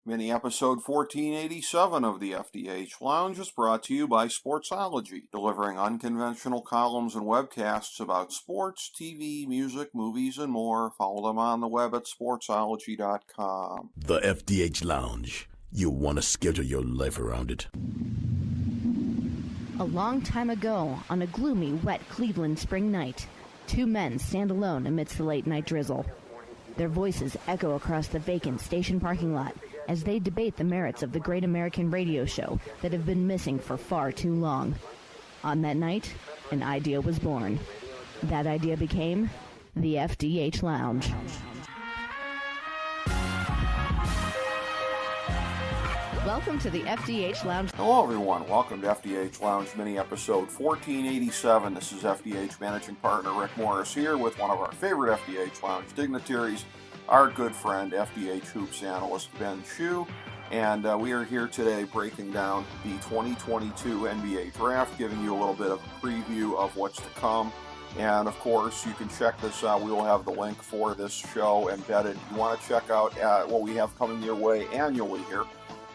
Mini episode 1487 of the FDH Lounge is brought to you by Sportsology, delivering unconventional columns and webcasts about sports, TV, music, movies, and more. Follow them on the web at sportsology.com. The FDH Lounge. You want to schedule your life around it. A long time ago, on a gloomy, wet Cleveland spring night, two men stand alone amidst the late-night drizzle. Their voices echo across the vacant station parking lot as they debate the merits of the great American radio show that have been missing for far too long. On that night, an idea was born. That idea became the FDH Lounge. Welcome to the FDH Lounge. Hello everyone, welcome to FDH Lounge mini episode 1487. This is FDH Managing Partner Rick Morris here with one of our favorite FDH Lounge dignitaries, our good friend FDH Hoops analyst Ben Shue, and we are here today breaking down the 2022 NBA Draft, giving you a little bit of a preview of what's to come. And of course, you can check this out. We will have the link for this show embedded. You want to check out what we have coming your way annually here.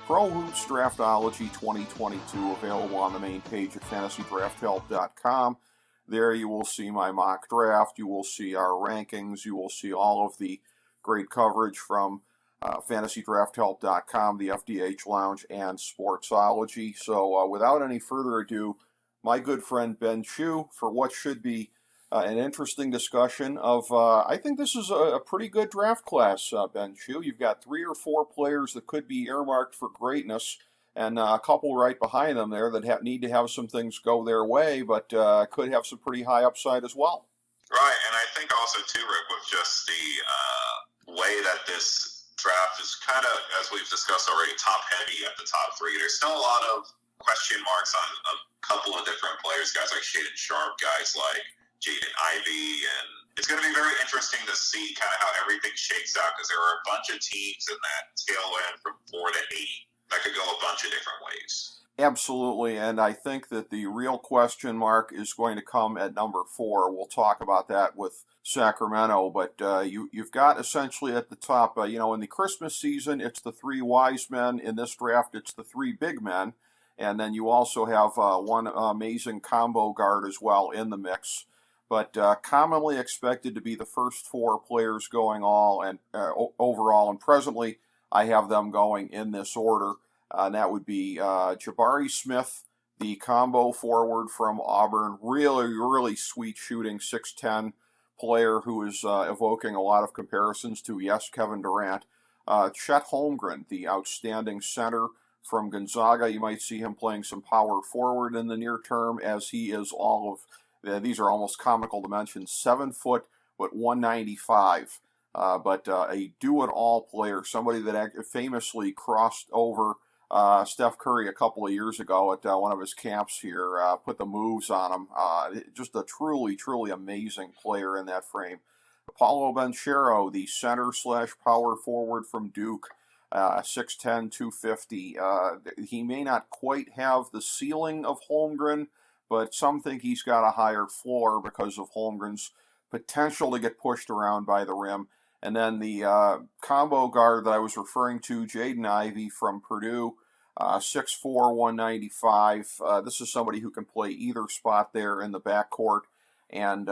Pro Hoops Draftology 2022, available on the main page at fantasydrafthelp.com. There you will see my mock draft, you will see our rankings, you will see all of the great coverage from fantasydrafthelp.com, the FDH Lounge, and Sportsology. So without any further ado, my good friend Ben Shue for what should be an interesting discussion of, I think this is a pretty good draft class, Ben Shue. You've got 3 or 4 players that could be earmarked for greatness, and a couple right behind them there that need to have some things go their way, but could have some pretty high upside as well. Right, and I think also, too, Rick, with just the way that this draft is kind of, as we've discussed already, top-heavy at the top 3. There's still a lot of question marks on a couple of different players, guys like Shaedon Sharpe, guys like Jaden Ivey, and it's going to be very interesting to see kind of how everything shakes out, because there are a bunch of teams in that tail end from 4 to 8 that could go a bunch of different ways. Absolutely, and I think that the real question mark is going to come at number 4. We'll talk about that with Sacramento, but you've got essentially at the top, in the Christmas season, it's the 3 wise men. In this draft, it's the 3 big men, and then you also have one amazing combo guard as well in the mix. But commonly expected to be the first 4 players going overall, and presently I have them going in this order. And that would be Jabari Smith, the combo forward from Auburn, really sweet shooting 6'10" player who is evoking a lot of comparisons to, yes, Kevin Durant. Chet Holmgren, the outstanding center from Gonzaga. You might see him playing some power forward in the near term, as he is all of these are almost comical dimensions, 7 foot, but 195. But a do-it-all player, somebody that famously crossed over Steph Curry a couple of years ago at one of his camps here, put the moves on him. Just a truly amazing player in that frame. Paolo Banchero, the center/power forward from Duke, 6'10", 250. He may not quite have the ceiling of Holmgren, but some think he's got a higher floor because of Holmgren's potential to get pushed around by the rim. And then the combo guard that I was referring to, Jaden Ivey from Purdue, 6'4", 195. This is somebody who can play either spot there in the backcourt. And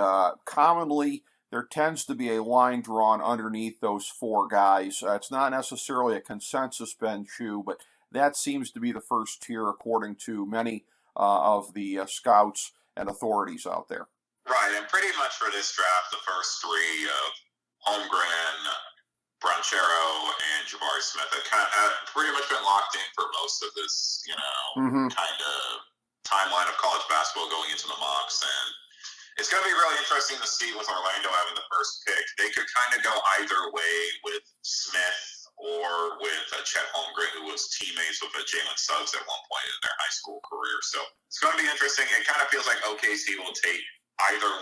commonly, there tends to be a line drawn underneath those 4 guys. It's not necessarily a consensus, Ben Shue, but that seems to be the first tier according to many of the scouts and authorities out there. Right, and pretty much for this draft, the first 3 of Holmgren, Banchero, and Jabari Smith have pretty much been locked in for most of this, kind of timeline of college basketball going into the mocks. And it's going to be really interesting to see with Orlando having the first pick. They could kind of go either way with Smith or with Chet Holmgren, who was teammates with Jalen Suggs at one point in their high school career. So it's going to be interesting. It kind of feels like OKC will take either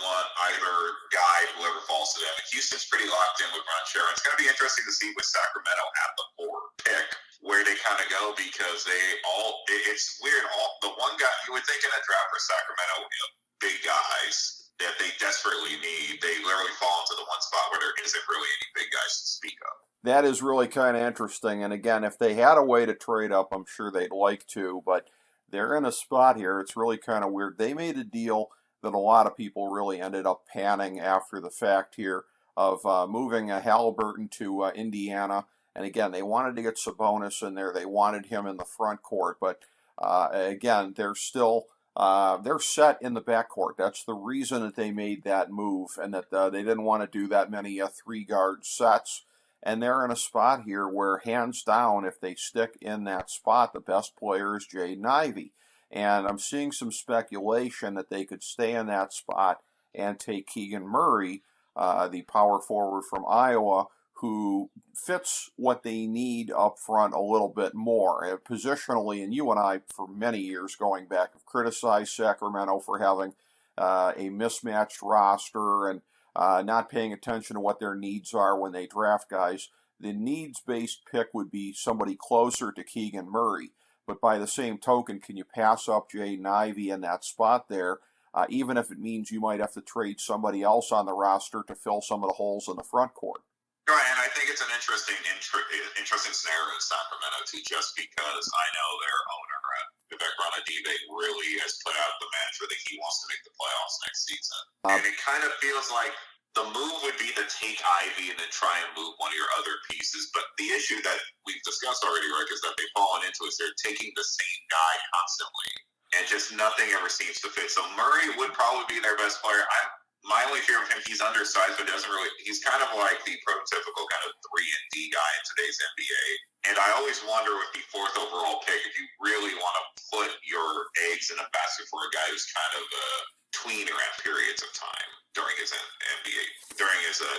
guy, whoever falls to them. And Houston's pretty locked in with Banchero. It's going to be interesting to see with Sacramento at the 4 pick where they kind of go, because it's weird. The one guy you would think in a draft for Sacramento, big guys that they desperately need, they literally fall into the one spot where there isn't really any big guys to speak of. That is really kind of interesting. And again, if they had a way to trade up, I'm sure they'd like to, but they're in a spot here. It's really kind of weird. They made a deal that a lot of people really ended up panning after the fact here of moving Halliburton to Indiana. And again, they wanted to get Sabonis in there. They wanted him in the front court, but again, they're still they're set in the backcourt. That's the reason that they made that move, and that they didn't want to do that many three-guard sets. And they're in a spot here where, hands down, if they stick in that spot, the best player is Jaden Ivey. And I'm seeing some speculation that they could stay in that spot and take Keegan Murray, the power forward from Iowa, who fits what they need up front a little bit more. Positionally, and you and I, for many years going back, have criticized Sacramento for having a mismatched roster and not paying attention to what their needs are when they draft guys. The needs-based pick would be somebody closer to Keegan Murray. But by the same token, can you pass up Jaden Ivey in that spot there, even if it means you might have to trade somebody else on the roster to fill some of the holes in the front court? Right, and I think it's an interesting scenario in Sacramento too, just because I know their owner, Vivek Ranadive, really has put out the mantra that he wants to make the playoffs next season. And it kind of feels like the move would be to take Ivy and then try and move one of your other pieces. But the issue that we've discussed already, Rick, is that they've fallen into is they're taking the same guy constantly, and just nothing ever seems to fit. So Murray would probably be their best player. My only fear of him, he's undersized, but doesn't really. He's kind of like the prototypical kind of 3-and-D guy in today's NBA. And I always wonder with the fourth overall pick, if you really want to put your eggs in a basket for a guy who's kind of a tweener at periods of time during his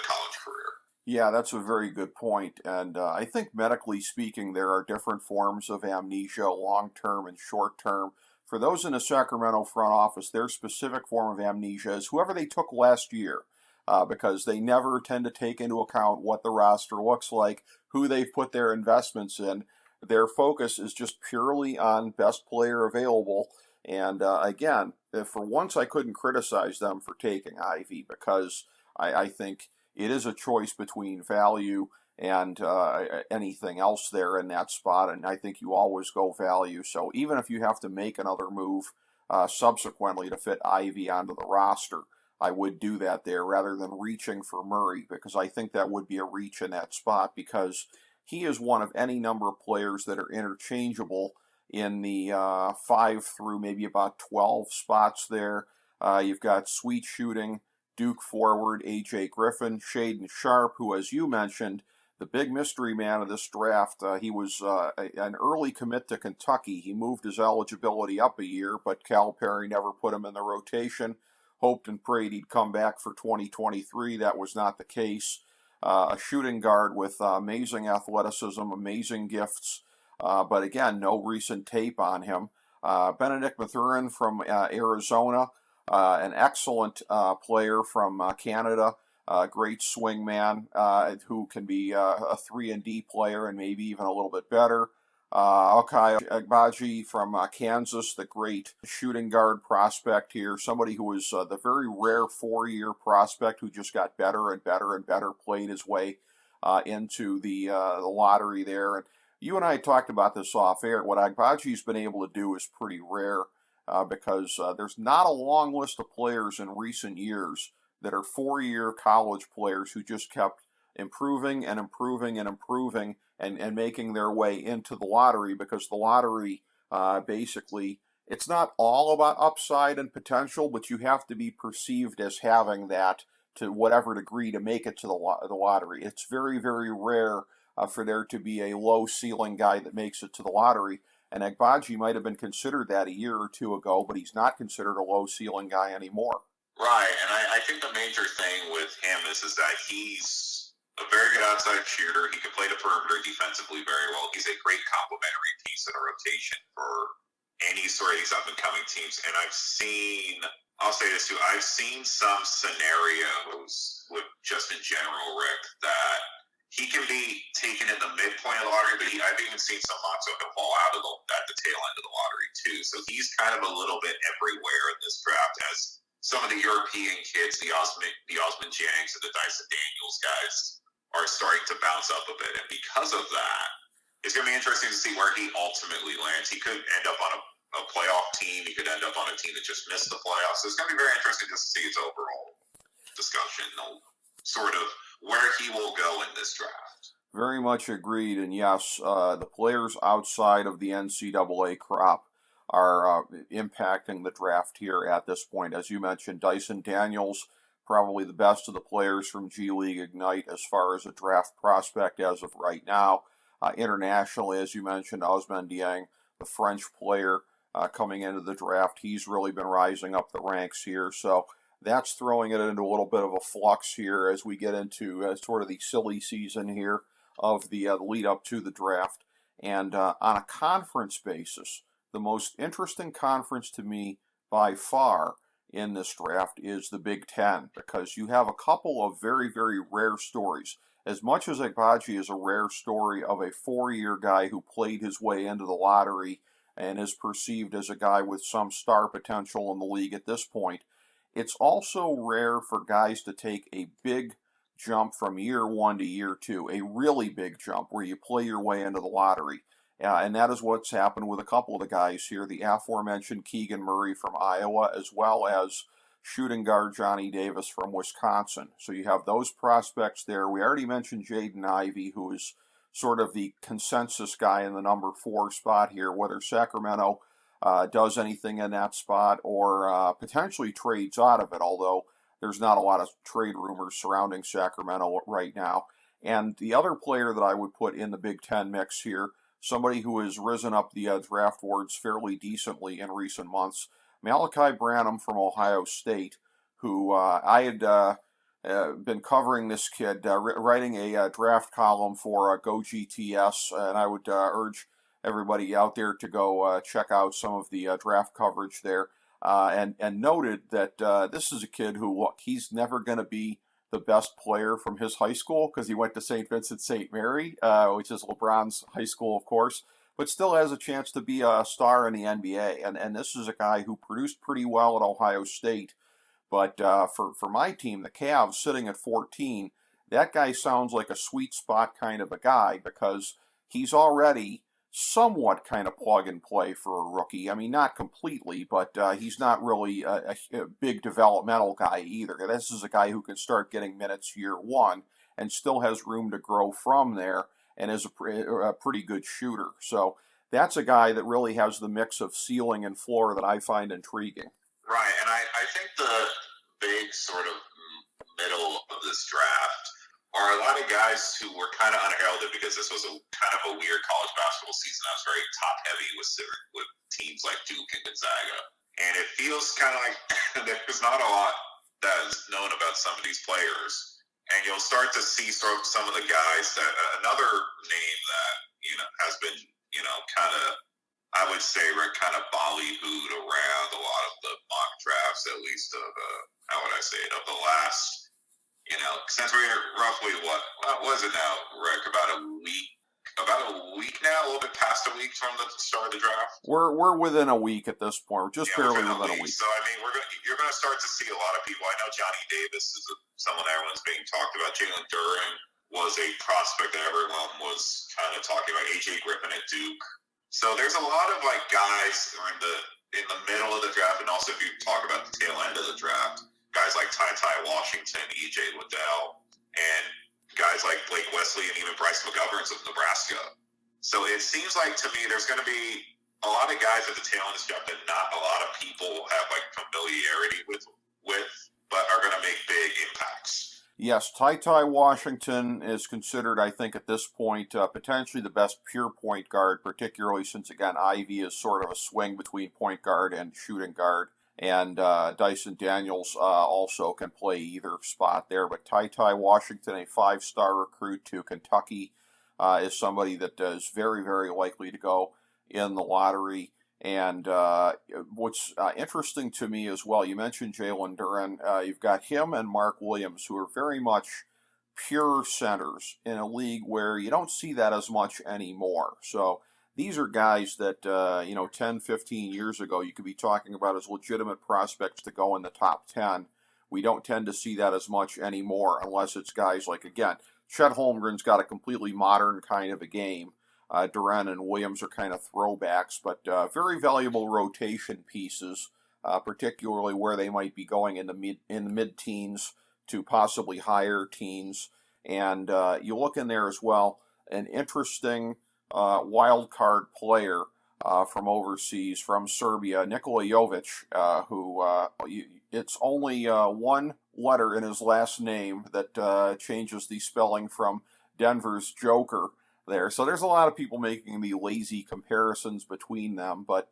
college career. Yeah, that's a very good point. And I think medically speaking, there are different forms of amnesia, long-term and short-term. For those in the Sacramento front office, their specific form of amnesia is whoever they took last year, because they never tend to take into account what the roster looks like, who they've put their investments in. Their focus is just purely on best player available. And again, for once, I couldn't criticize them for taking Ivy, because I think it is a choice between value and anything else there in that spot, and I think you always go value. So even if you have to make another move subsequently to fit Ivy onto the roster, I would do that there rather than reaching for Murray, because I think that would be a reach in that spot, because he is one of any number of players that are interchangeable in the 5 through maybe about 12 spots there. You've got sweet shooting, Duke forward A.J. Griffin, Shaden Sharp, who, as you mentioned, the big mystery man of this draft. He was an early commit to Kentucky. He moved his eligibility up a year, but Calipari never put him in the rotation. Hoped and prayed he'd come back for 2023. That was not the case. A shooting guard with amazing athleticism, amazing gifts, but again, no recent tape on him. Benedict Mathurin from Arizona, an excellent player from Canada. Great swing man who can be a 3-and-D player and maybe even a little bit better. Ochai Agbaji from Kansas, the great shooting guard prospect here. Somebody who was the very rare 4-year prospect who just got better and better and better, played his way into the lottery there. And you and I talked about this off air. What Agbaji's been able to do is pretty rare because there's not a long list of players in recent years that are 4-year college players who just kept improving and improving and improving and making their way into the lottery, because the lottery basically, it's not all about upside and potential, but you have to be perceived as having that to whatever degree to make it to the lottery. It's very, very rare for there to be a low ceiling guy that makes it to the lottery. And Agbaji might have been considered that a year or two ago, but he's not considered a low ceiling guy anymore. Right, and I think the major thing with him is that he's a very good outside shooter. He can play the perimeter defensively very well. He's a great complementary piece in a rotation for any sort of these up-and-coming teams. And I'll say this too, I've seen some scenarios with just in general, Rick, that he can be taken in the midpoint of the lottery, but I've even seen some mocks of him fall out at the tail end of the lottery too. So he's kind of a little bit everywhere in this draft, as some of the European kids, the Osmond Jangs and the Dyson Daniels guys, are starting to bounce up a bit. And because of that, it's going to be interesting to see where he ultimately lands. He could end up on a playoff team. He could end up on a team that just missed the playoffs. So it's going to be very interesting to see his overall discussion, sort of where he will go in this draft. Very much agreed. And yes, the players outside of the NCAA crop are impacting the draft here at this point. As you mentioned, Dyson Daniels, probably the best of the players from G League Ignite as far as a draft prospect as of right now. Internationally, as you mentioned, Ousmane Dieng, the French player coming into the draft, he's really been rising up the ranks here. So that's throwing it into a little bit of a flux here as we get into sort of the silly season here of the lead up to the draft. And on a conference basis, the most interesting conference to me by far in this draft is the Big Ten, because you have a couple of very, very rare stories. As much as Agbaji is a rare story of a 4-year guy who played his way into the lottery and is perceived as a guy with some star potential in the league at this point, it's also rare for guys to take a big jump from year 1 to year 2, a really big jump where you play your way into the lottery. And that is what's happened with a couple of the guys here, the aforementioned Keegan Murray from Iowa, as well as shooting guard Johnny Davis from Wisconsin. So you have those prospects there. We already mentioned Jaden Ivey, who is sort of the consensus guy in the number 4 spot here, whether Sacramento does anything in that spot or potentially trades out of it, although there's not a lot of trade rumors surrounding Sacramento right now. And the other player that I would put in the Big Ten mix here, somebody who has risen up the draft boards fairly decently in recent months, Malachi Branham from Ohio State, who I had been covering this kid, writing a draft column for GoGTS, and I would urge everybody out there to go check out some of the draft coverage there, and noted that this is a kid who, look, he's never going to be the best player from his high school because he went to St. Vincent St. Mary, which is LeBron's high school, of course, but still has a chance to be a star in the NBA. And this is a guy who produced pretty well at Ohio State. But for my team, the Cavs, sitting at 14, that guy sounds like a sweet spot kind of a guy because he's already somewhat kind of plug and play for a rookie. I mean, not completely, but he's not really a big developmental guy either. This is a guy who can start getting minutes year 1 and still has room to grow from there and is a pretty good shooter. So that's a guy that really has the mix of ceiling and floor that I find intriguing. Right, and I think the big sort of middle of this draft are a lot of guys who were kind of unheralded because this was a kind of a weird college basketball season that was very top-heavy with teams like Duke and Gonzaga. And it feels kind of like there's not a lot that is known about some of these players. And you'll start to see sort of some of the guys that another name that, has been, kind of, I would say, we're kind of ballyhooed around a lot of the mock drafts, at least of, how would I say it, of the last, since we're roughly, what was it now, Rick, about a week now, a little bit past a week from the start of the draft? We're within a week at this point. We're just barely within a week. So, I mean, you're going to start to see a lot of people. I know Johnny Davis is someone everyone's being talked about. Jalen Duren was a prospect that everyone was kind of talking about. AJ Griffin at Duke. So there's a lot of guys who are in the middle of the draft, and also if you talk about the tail end of the draft, guys like Ty Washington, E.J. Liddell, and guys like Blake Wesley and even Bryce McGoverns of Nebraska. So it seems like to me there's going to be a lot of guys at the tail end of this draft that not a lot of people have familiarity with, but are going to make big impacts. Yes, Ty Washington is considered, I think, at this point, potentially the best pure point guard, particularly since, again, Ivy is sort of a swing between point guard and shooting guard. And Dyson Daniels also can play either spot there. But Ty Washington, a 5-star recruit to Kentucky, is somebody that is very, very likely to go in the lottery. And what's interesting to me as well, you mentioned Jalen Duren. You've got him and Mark Williams, who are very much pure centers in a league where you don't see that as much anymore. So these are guys that, 10, 15 years ago, you could be talking about as legitimate prospects to go in the top 10. We don't tend to see that as much anymore unless it's guys like, again, Chet Holmgren's got a completely modern kind of a game. Duran and Williams are kind of throwbacks, but very valuable rotation pieces, particularly where they might be going in the mid-teens to possibly higher teens. And you look in there as well, an interesting wild card player from overseas, from Serbia, Nikola Jovic, who it's only one letter in his last name that changes the spelling from Denver's Joker there. So there's a lot of people making the lazy comparisons between them. But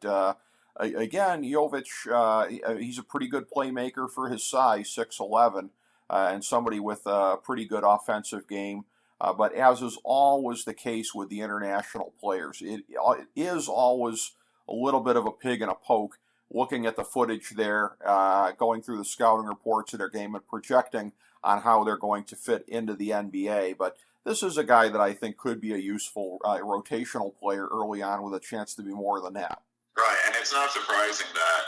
again, Jovic, he's a pretty good playmaker for his size, 6'11", and somebody with a pretty good offensive game. But as is always the case with the international players, it is always a little bit of a pig in a poke, looking at the footage there, going through the scouting reports of their game and projecting on how they're going to fit into the NBA. But this is a guy that I think could be a useful rotational player early on with a chance to be more than that. Right, and it's not surprising that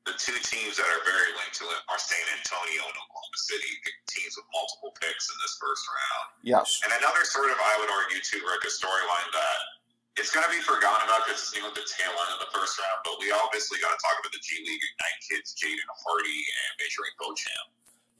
the two teams that are very linked to it are San Antonio and Oklahoma City, teams with multiple picks in this first round. Yes. And another sort of, I would argue too, Rick, a storyline that it's going to be forgotten about because it's at the tail end of the first round, but we obviously got to talk about the G League Ignite kids, Jaden Hardy and Benjamin Beauchamp.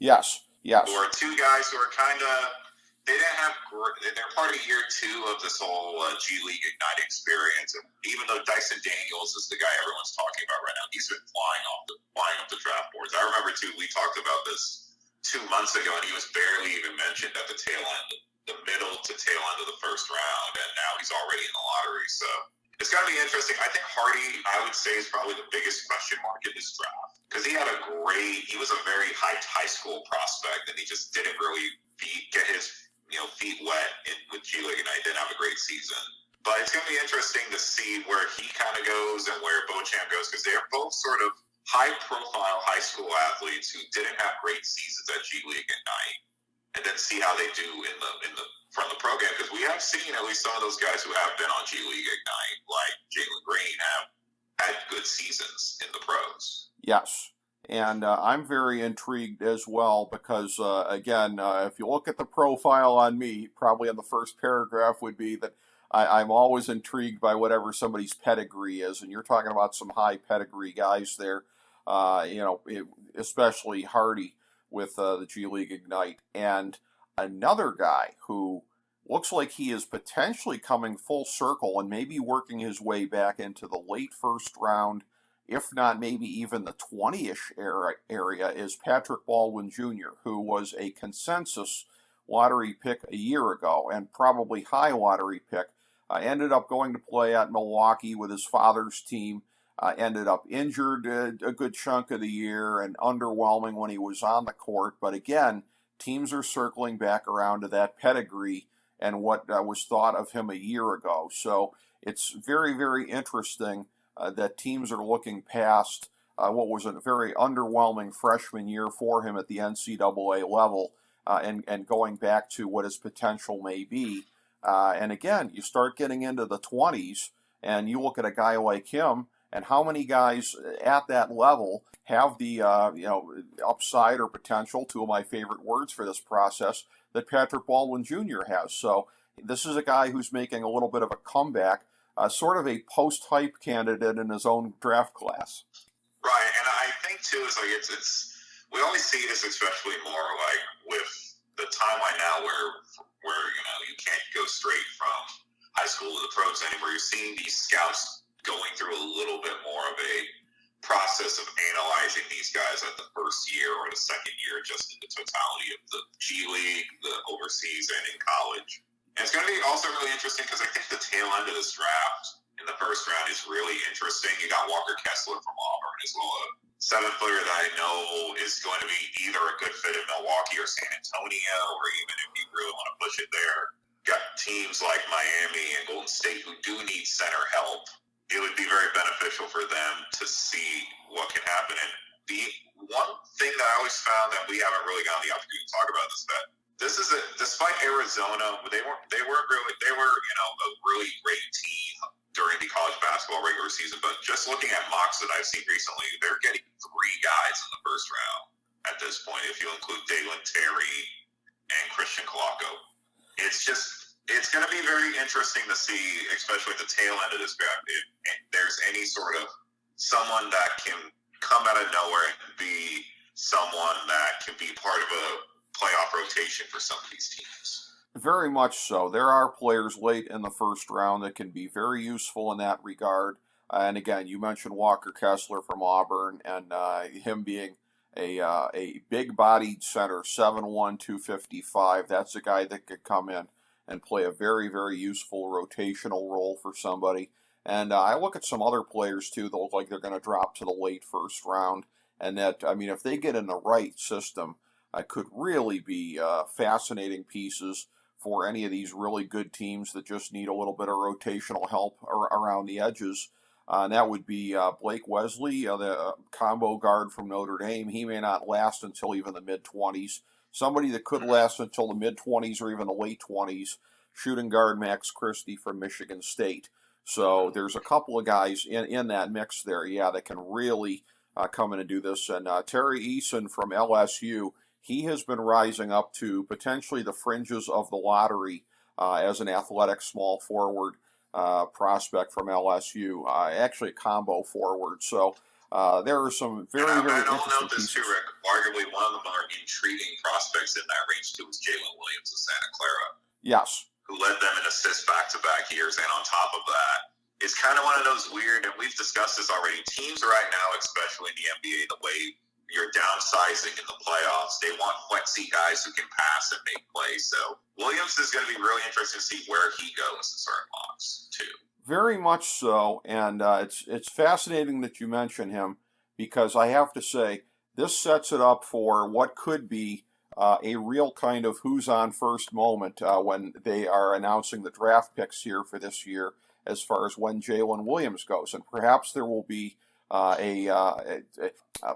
Yes. Who are two guys who are kind of, they didn't have, they're part of year two of this whole G League Ignite experience. And even though Dyson Daniels is the guy everyone's talking about right now, he's been flying up the draft boards. I remember too, we talked about this 2 months ago, and he was barely even mentioned at the tail end, the middle to tail end of the first round, and now he's already in the lottery. So it's got to be interesting. I think Hardy, I would say, is probably the biggest question mark in this draft because he was a very hyped high school prospect, and he just didn't really get his feet wet with G League, and I didn't have a great season. But it's going to be interesting to see where he kind of goes and where Beauchamp goes because they are both sort of high-profile high school athletes who didn't have great seasons at G League Ignite, and then see how they do from the program because we have seen at least some of those guys who have been on G League Ignite, like Jalen Green, have had good seasons in the pros. Yes. And I'm very intrigued as well because, again, if you look at the profile on me, probably in the first paragraph would be that I'm always intrigued by whatever somebody's pedigree is. And you're talking about some high pedigree guys there, especially Hardy with the G League Ignite. And another guy who looks like he is potentially coming full circle and maybe working his way back into the late first round, if not maybe even the 20-ish area, is Patrick Baldwin Jr., who was a consensus lottery pick a year ago and probably high lottery pick. Ended up going to play at Milwaukee with his father's team. Ended up injured a good chunk of the year and underwhelming when he was on the court. But again, teams are circling back around to that pedigree and what was thought of him a year ago. So it's very, very interesting that teams are looking past what was a very underwhelming freshman year for him at the NCAA level and going back to what his potential may be. And again, you start getting into the 20s and you look at a guy like him and how many guys at that level have the upside or potential, two of my favorite words for this process, that Patrick Baldwin Jr. has. So this is a guy who's making a little bit of a comeback, sort of a post-hype candidate in his own draft class. Right, and I think too is like it's we always see this especially more like with the timeline now where you can't go straight from high school to the pros anymore. You're seeing these scouts going through a little bit more of a process of analyzing these guys at the first year or the second year, just in the totality of the G League, the overseas, and in college. And it's going to be also really interesting because I think the tail end of this draft in the first round is really interesting. You got Walker Kessler from Auburn as well, a 7-footer that I know is going to be either a good fit in Milwaukee or San Antonio, or even if you really want to push it there, got teams like Miami and Golden State who do need center help. It would be very beneficial for them to see what can happen. And the one thing that I always found that we haven't really gotten the opportunity to talk about is that this is despite Arizona, they were a really great team during the college basketball regular season. But just looking at mocks that I've seen recently, they're getting 3 guys in the first round at this point, if you include Dignitary and Christian Colaco. It's going to be very interesting to see, especially at the tail end of this draft, if there's any sort of someone that can come out of nowhere and be someone that can be part of a playoff rotation for some of these teams. Very much so. There are players late in the first round that can be very useful in that regard. And again, you mentioned Walker Kessler from Auburn, and him being a big-bodied center, 7'1", 255. That's a guy that could come in and play a very, very useful rotational role for somebody. And I look at some other players, too, that look like they're going to drop to the late first round. And that, I mean, if they get in the right system, could really be fascinating pieces for any of these really good teams that just need a little bit of rotational help around the edges. And that would be Blake Wesley, the combo guard from Notre Dame. He may not last until even the mid-20s. Somebody that could last until the mid-20s or even the late 20s, shooting guard Max Christie from Michigan State. So there's a couple of guys in that mix there, that can really come in and do this. And Terry Eason from LSU, he has been rising up to potentially the fringes of the lottery as an athletic small forward prospect from LSU, actually a combo forward. So there are some very interesting interesting pieces. Too, Rick. Arguably one of the more intriguing prospects in that range too was Jalen Williams of Santa Clara. Yes. Who led them in assists back-to-back years, and on top of that, it's kind of one of those weird, and we've discussed this already. Teams right now, especially in the NBA, the way you're downsizing in the playoffs, they want flexy guys who can pass and make plays. So Williams is going to be really interesting to see where he goes in certain mocks too. Very much so, and it's fascinating that you mention him, because I have to say this sets it up for what could be a real kind of who's on first moment when they are announcing the draft picks here for this year, as far as when Jalen Williams goes, and perhaps there will be a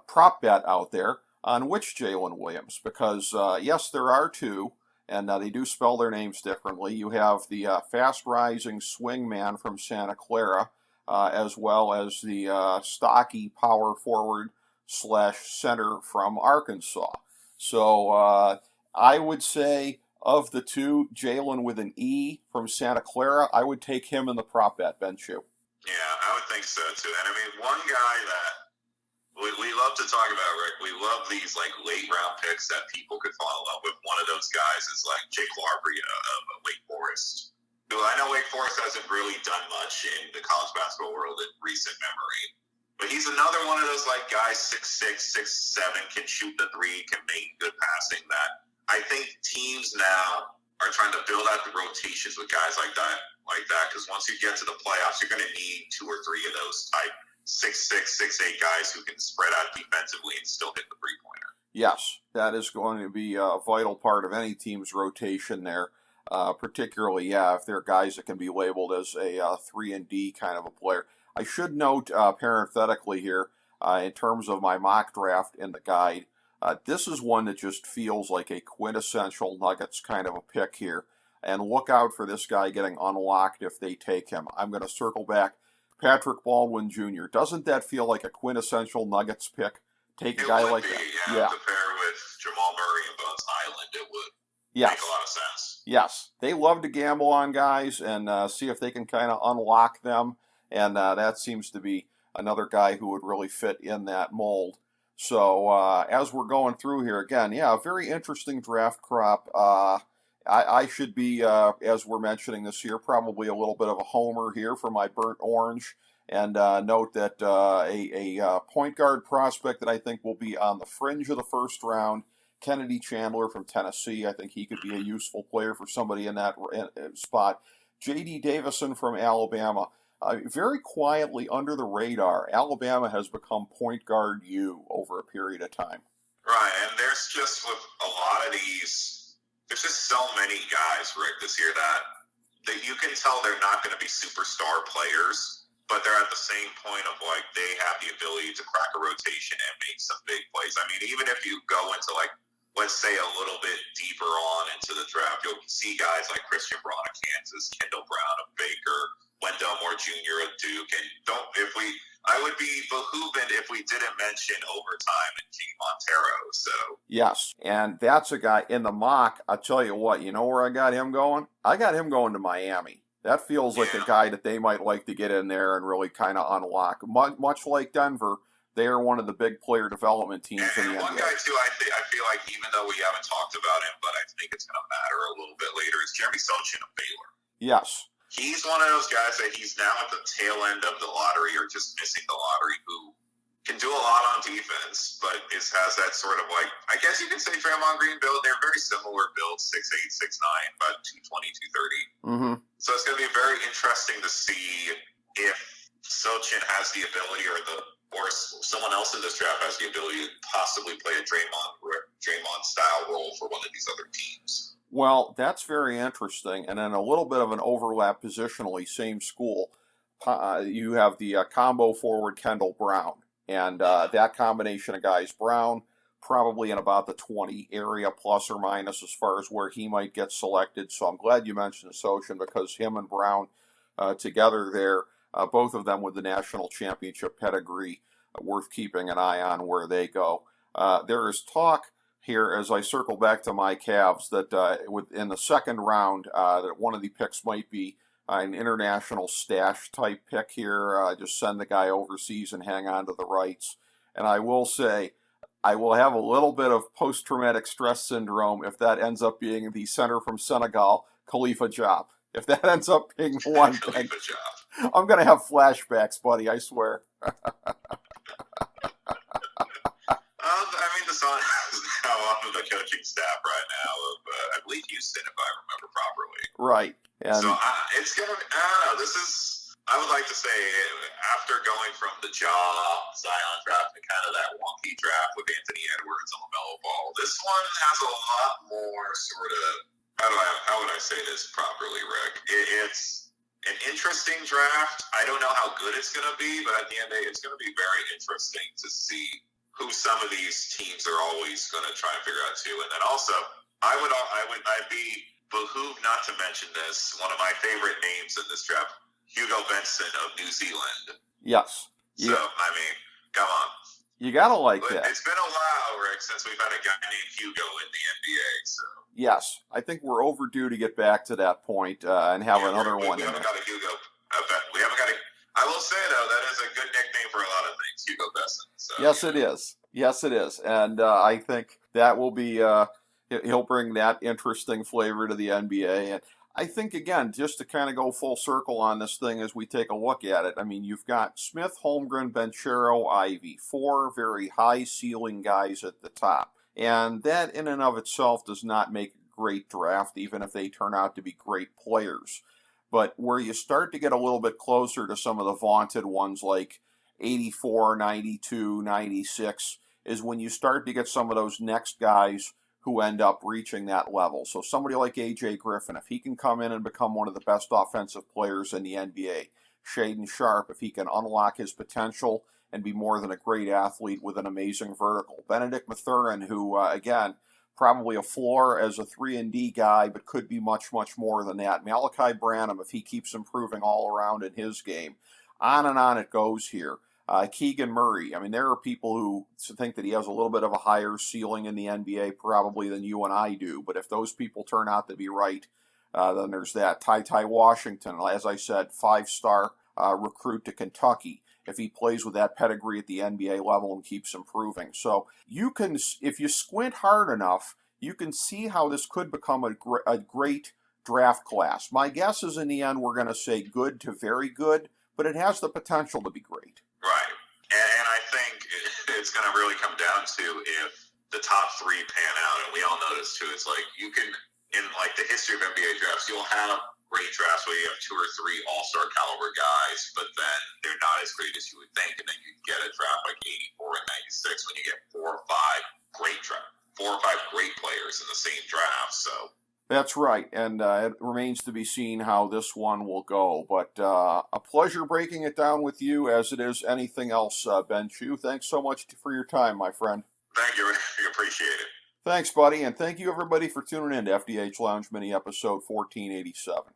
prop bet out there on which Jalen Williams, because yes, there are two. And they do spell their names differently. You have the fast-rising swing man from Santa Clara, as well as the stocky power forward / center from Arkansas. So I would say of the two, Jalen with an E from Santa Clara, I would take him in the prop bet, Ben Chew. Yeah, I would think so too. And I mean, one guy that we love to talk about, Rick. We love these like late round picks that people could fall in love with. One of those guys is like Jake Larbria of Wake Forest. Who I know Wake Forest hasn't really done much in the college basketball world in recent memory. But he's another one of those like guys, 6'6", 6'7", can shoot the three, can make good passing. That I think teams now are trying to build out the rotations with guys like that. Because once you get to the playoffs, you're going to need two or three of those type 6'6", 6'8" guys who can spread out defensively and still hit the three-pointer. Yes, that is going to be a vital part of any team's rotation there, particularly, if they're guys that can be labeled as a 3-and-D kind of a player. I should note, parenthetically here, in terms of my mock draft in the guide, this is one that just feels like a quintessential Nuggets kind of a pick here. And look out for this guy getting unlocked if they take him. I'm going to circle back. Patrick Baldwin Jr. Doesn't that feel like a quintessential Nuggets pick? Take a guy like that. Yeah. To pair with Jamal Murray and Bones Highland, it would make a lot of sense. Yes. They love to gamble on guys and see if they can kind of unlock them. And that seems to be another guy who would really fit in that mold. So as we're going through here, again, a very interesting draft crop. I should be, as we're mentioning this here, probably a little bit of a homer here for my burnt orange. And note that a point guard prospect that I think will be on the fringe of the first round, Kennedy Chandler from Tennessee. I think he could be a useful player for somebody in that spot. J.D. Davison from Alabama. Very quietly under the radar, Alabama has become point guard U over a period of time. Right, and there's just with a lot of these... There's just so many guys, Rick, this year that you can tell they're not going to be superstar players, but they're at the same point of like they have the ability to crack a rotation and make some big plays. I mean, even if you go into like, let's say a little bit deeper on into the draft, you'll see guys like Christian Braun of Kansas, Kendall Brown of Baker, Wendell Moore Jr. of Duke, and I would be behooved if we didn't mention overtime and Gene Montero. So yes, and that's a guy in the mock. I'll tell you what. You know where I got him going? I got him going to Miami. That feels like a guy that they might like to get in there and really kind of unlock. Much like Denver, they are one of the big player development teams in the NBA. One guy too, I feel like even though we haven't talked about him, but I think it's going to matter a little bit later, is Jeremy Sochin of Baylor. Yes. He's one of those guys that he's now at the tail end of the lottery or just missing the lottery, who can do a lot on defense, but has that sort of like, I guess you could say Draymond Green build. They're very similar builds, 6'8", 6'9", about 220, 230. Mm-hmm. So it's going to be very interesting to see if Sochin has the ability or someone else in this draft has the ability to possibly play a Draymond style role for one of these other teams. Well, that's very interesting. And then a little bit of an overlap positionally, same school. You have the combo forward Kendall Brown. And that combination of guys, Brown, probably in about the 20 area, plus or minus, as far as where he might get selected. So I'm glad you mentioned Sochin, because him and Brown together there, both of them with the national championship pedigree, worth keeping an eye on where they go. There is talk here, as I circle back to my Cavs, that in the second round, that one of the picks might be an international stash type pick here. Just send the guy overseas and hang on to the rights. And I will say, I will have a little bit of post-traumatic stress syndrome if that ends up being the center from Senegal, Khalifa Diop. If that ends up being the one thing, I'm going to have flashbacks, buddy, I swear. I mean, the Sun is now on the coaching staff right now of, I believe, Houston, if I remember properly. Right. And so it's going to be, I don't know, I would like to say, after going from the Zion draft to kind of that wonky draft with Anthony Edwards and LaMelo Ball, this one has a lot more sort of, how would I say this properly, Rick? It's an interesting draft. I don't know how good it's going to be, but at the end of the day, it's going to be very interesting to see who some of these teams are always going to try and figure out too. And then also, I'd be behooved not to mention this. One of my favorite names in this draft, Hugo Benson of New Zealand. Yes. So, I mean, come on. You got to like that. It's been a while, Rick, since we've had a guy named Hugo in the NBA. So. Yes. I think we're overdue to get back to that point and have another one. We haven't got a Hugo. We haven't got a. I will say, though, that is a good nickname for a lot of things, Hugo Benson. So, yes, it is. Yes, it is. And I think that will be, he'll bring that interesting flavor to the NBA. And I think, again, just to kind of go full circle on this thing as we take a look at it, I mean, you've got Smith, Holmgren, Banchero, Ivy, 4 very high ceiling guys at the top. And that in and of itself does not make a great draft, even if they turn out to be great players. But where you start to get a little bit closer to some of the vaunted ones like 84, 92, 96, is when you start to get some of those next guys who end up reaching that level. So somebody like A.J. Griffin, if he can come in and become one of the best offensive players in the NBA. Shaedon Sharpe, if he can unlock his potential and be more than a great athlete with an amazing vertical. Benedict Mathurin, who, again, probably a floor as a 3-and-D guy, but could be much, much more than that. Malachi Branham, if he keeps improving all around in his game. On and on it goes here. Keegan Murray. I mean, there are people who think that he has a little bit of a higher ceiling in the NBA probably than you and I do. But if those people turn out to be right, then there's that. Ty Washington, as I said, 5-star recruit to Kentucky. If he plays with that pedigree at the NBA level and keeps improving. So you can, if you squint hard enough, you can see how this could become a great draft class. My guess is in the end we're going to say good to very good, but it has the potential to be great. Right. And I think it's going to really come down to if the top 3 pan out. And we all know this too. It's like you can, in like the history of NBA drafts, you'll have great drafts where you have 2 or 3 all-star caliber guys, but then they're not as great as you would think. And then you get a draft like 84 and 96 when you get 4 or 5 great players in the same draft. So that's right, and it remains to be seen how this one will go. But a pleasure breaking it down with you, as it is anything else, Ben Chu. Thanks so much for your time, my friend. Thank you. We appreciate it. Thanks, buddy, and thank you, everybody, for tuning in to FDH Lounge Mini Episode 1487.